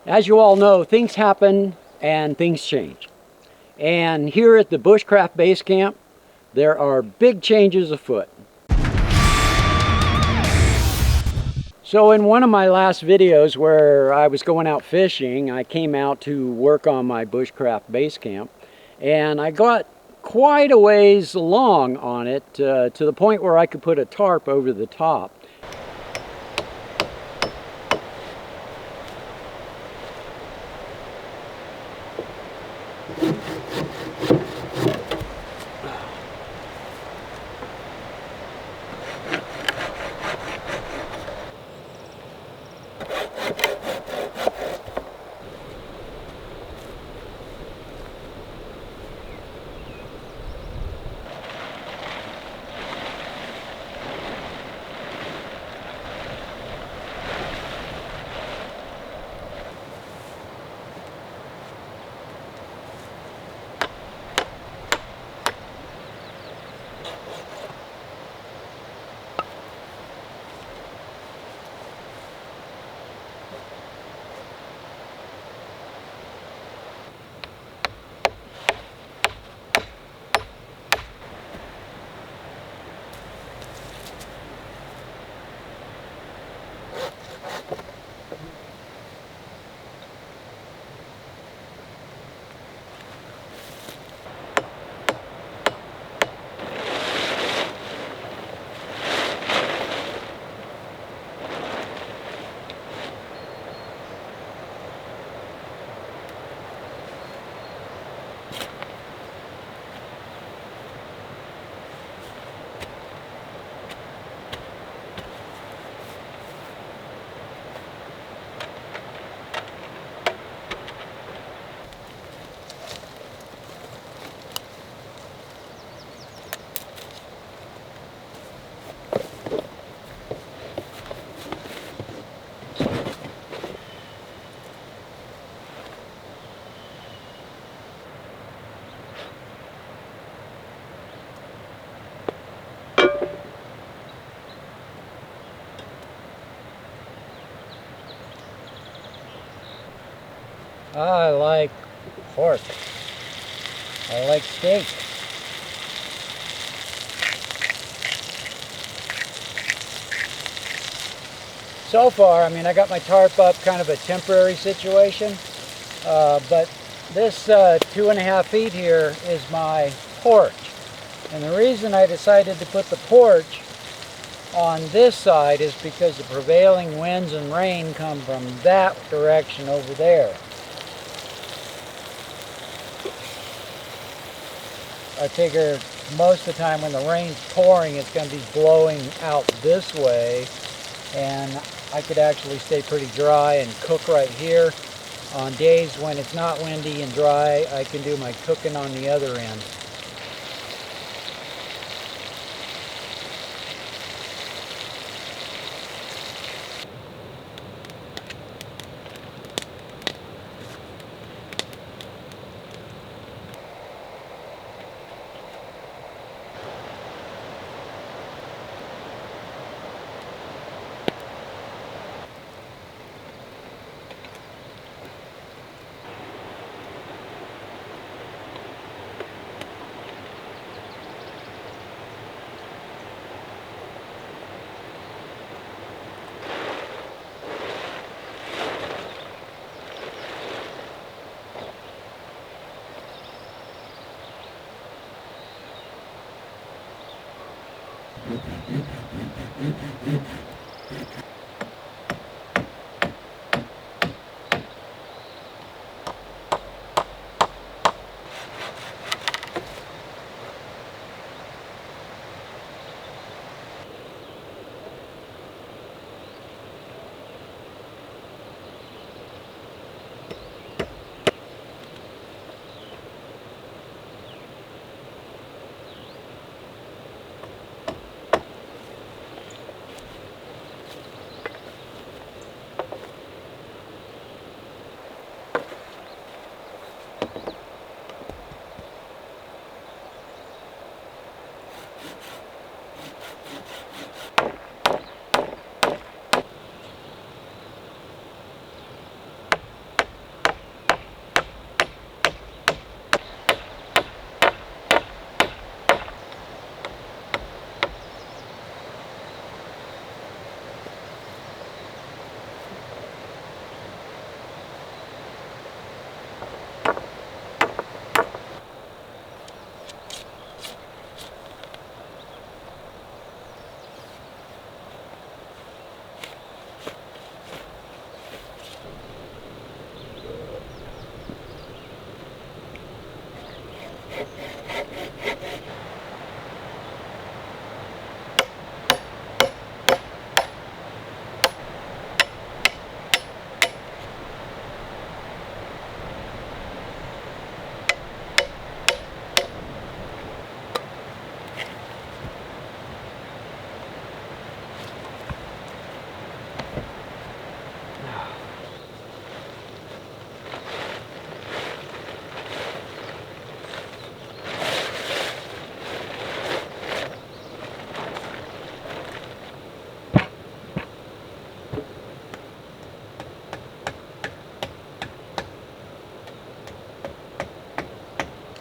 As you all know, things happen and things change. And here at the Bushcraft Basecamp, there are big changes afoot. So in one of my last videos where I was going out fishing, I came out to work on my Bushcraft Basecamp, and I got quite a ways along on it to the point where I could put a tarp over the top. I like pork. I like steak. So far, I mean, I got my tarp up, kind of a temporary situation, but this 2.5 feet here is my porch. And the reason I decided to put the porch on this side is because the prevailing winds and rain come from that direction over there. I figure most of the time when the rain's pouring, it's going to be blowing out this way, and I could actually stay pretty dry and cook right here. On days when it's not windy and dry, I can do my cooking on the other end.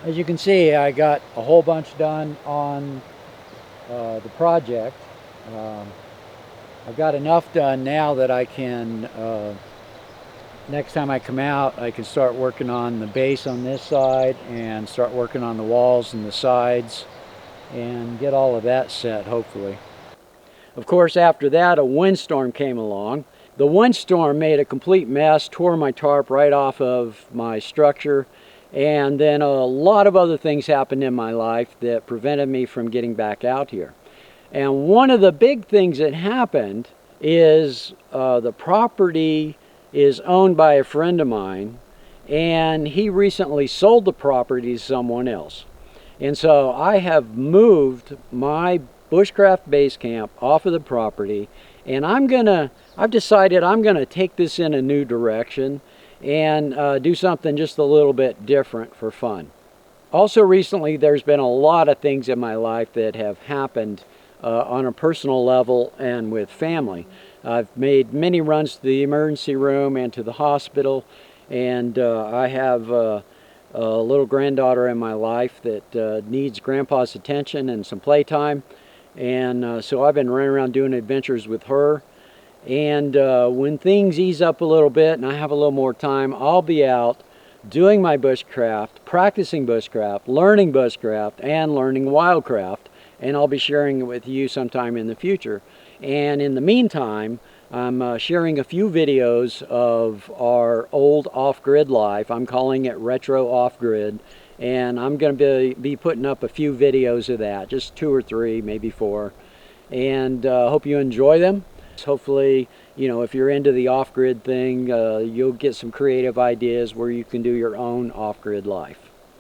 As you can see, I got a whole bunch done on the project. Um, I've got enough done now that I can, next time I come out, I can start working on the base on this side and start working on the walls and the sides and get all of that set, hopefully. Of course, after that, a windstorm came along. The windstorm made a complete mess, tore my tarp right off of my structure, and then a lot of other things happened in my life that prevented me from getting back out here. And one of the big things that happened is the property is owned by a friend of mine, and he recently sold the property to someone else. And so I have moved my Bushcraft Basecamp off of the property, and I've decided I'm gonna take this in a new direction and do something just a little bit different for fun. Also recently, there's been a lot of things in my life that have happened on a personal level and with family. I've made many runs to the emergency room and to the hospital, and I have a little granddaughter in my life that needs grandpa's attention and some playtime. And so I've been running around doing adventures with her. And when things ease up a little bit and I have a little more time, I'll be out doing my bushcraft, practicing bushcraft, learning bushcraft, and learning wildcraft. And I'll be sharing it with you sometime in the future. And in the meantime, I'm sharing a few videos of our old off-grid life. I'm calling it Retro Off-Grid. And I'm going to be putting up a few videos of that, just 2 or 3, maybe 4. And hope you enjoy them. Hopefully, you know, if you're into the off-grid thing, you'll get some creative ideas where you can do your own off-grid life.